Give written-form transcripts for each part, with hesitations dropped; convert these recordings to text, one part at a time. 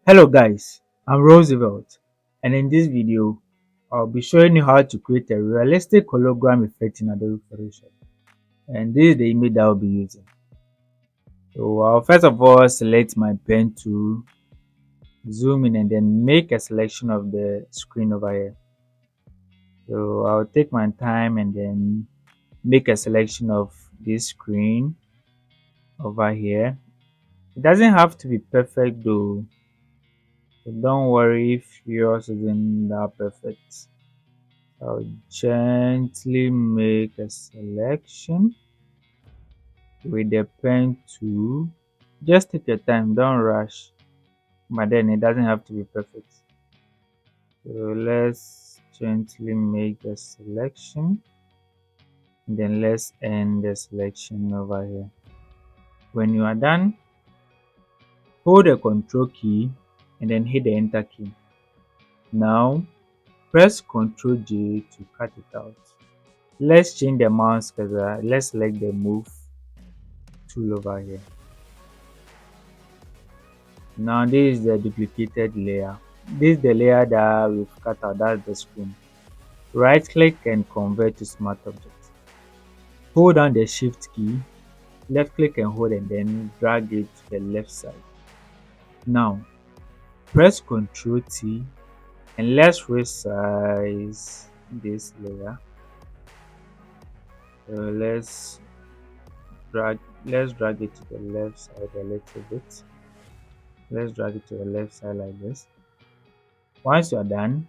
Hello guys, I'm Roosevelt, and in this video, I'll be showing you how to create a realistic hologram effect in Adobe Photoshop. And this is the image that I'll be using. So I'll first of all select my pen tool, zoom in and then make a selection of the screen over here. So I'll take my time and then make a selection of this screen over here. It doesn't have to be perfect though, so don't worry if yours isn't that perfect. I'll gently make a selection with the pen tool. Just take your time, don't rush, but then it doesn't have to be perfect. So let's gently make the selection, and then let's end the selection over here. When you are done, hold the Control key and then hit the Enter key. Now press Ctrl J to cut it out. Let's change the mouse cursor. Let's select the Move tool over here. Now this is the duplicated layer. This is the layer that we've cut out, that's the screen. Right click and convert to smart object. Hold down the shift key, left click and hold and then drag it to the left side. Now press Ctrl T and let's resize this layer. So let's drag it to the left side a little bit. Let's drag it to the left side like this. Once you're done,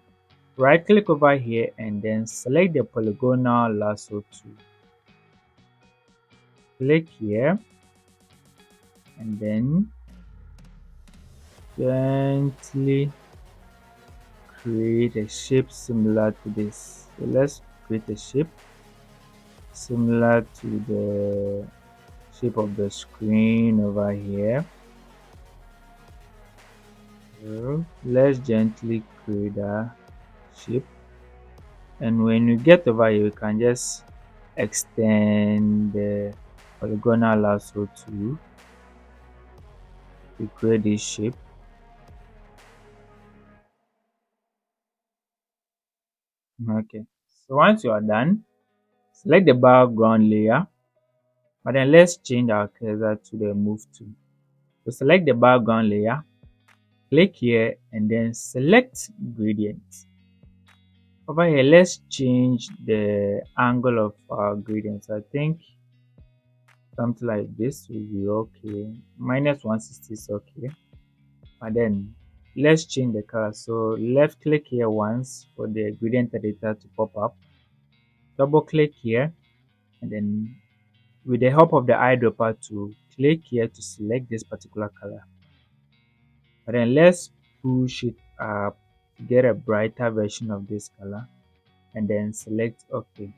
right click over here and then select the polygonal lasso tool. Click here and then gently create a shape similar to this. So let's create a shape similar to the shape of the screen over here. So let's gently create a shape, and when you get over here you can just extend the polygonal lasso tool to create this shape. Okay, so once you are done, select the background layer, but then let's change our cursor to the Move tool. So select the background layer, click here and then select gradient. Over here let's change the angle of our gradients. I think something like this will be okay. -160 is okay. And then let's change the color. So left click here once for the gradient editor to pop up. Double click here and then with the help of the eyedropper tool, click here to select this particular color. And then let's push it up to get a brighter version of this color and then select OK.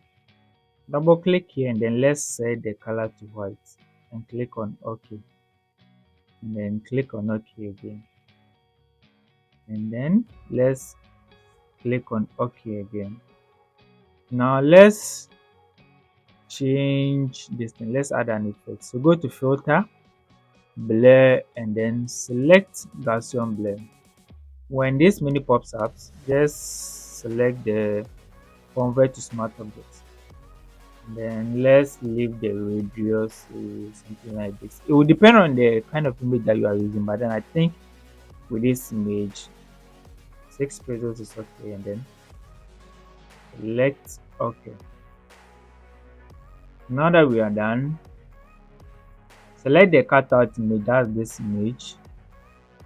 Double click here and then let's set the color to white and click on OK. And then click on OK again. And then let's click on OK again. Now let's change this thing. Let's add an effect. So go to Filter, Blur, and then select Gaussian Blur. When this menu pops up, just select the Convert to Smart Object. Then let's leave the radius to something like this. It will depend on the kind of image that you are using, but then I think with this image 6 pixels is okay, and then select OK. Now that we are done, select the cutout image, that's this image,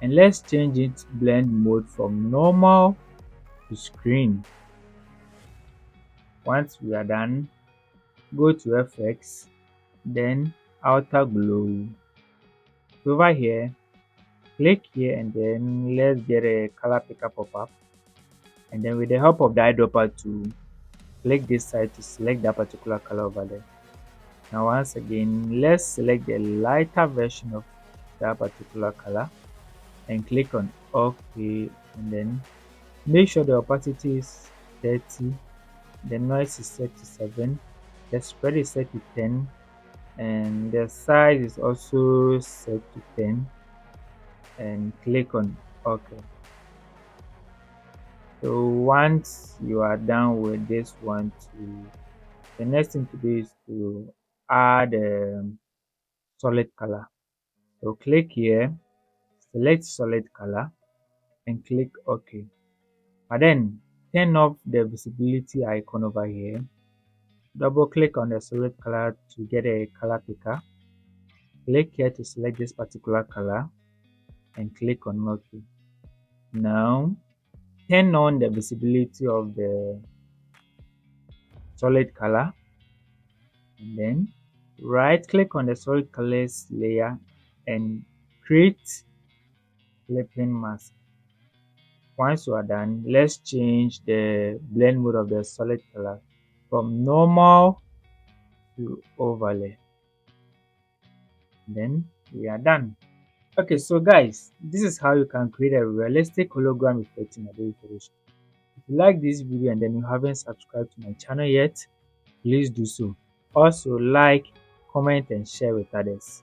and let's change its blend mode from normal to screen. Once we are done, go to FX, then outer glow. Over here, click here and then let's get a color picker pop up, and then with the help of the eyedropper tool, click this side to select that particular color over there. Now once again, let's select the lighter version of that particular color and click on OK, and then make sure the opacity is 30, the noise is set to 7, the spread is set to 10, and the size is also set to 10, and click on Okay, so once you are done with this one, the next thing to do is to add solid color. So click here, select solid color and click OK. And then turn off the visibility icon over here. Double click on the solid color to get a color picker. Click here to select this particular color and click on OK. Now turn on the visibility of the solid color and then right click on the solid colors layer and create clipping mask. Once you are done, let's change the blend mode of the solid color from normal to overlay. Then we are done. Okay, so guys, this is how you can create a realistic hologram effect in Adobe Photoshop. If you like this video and then you haven't subscribed to my channel yet, please do so. Also like, comment and share with others.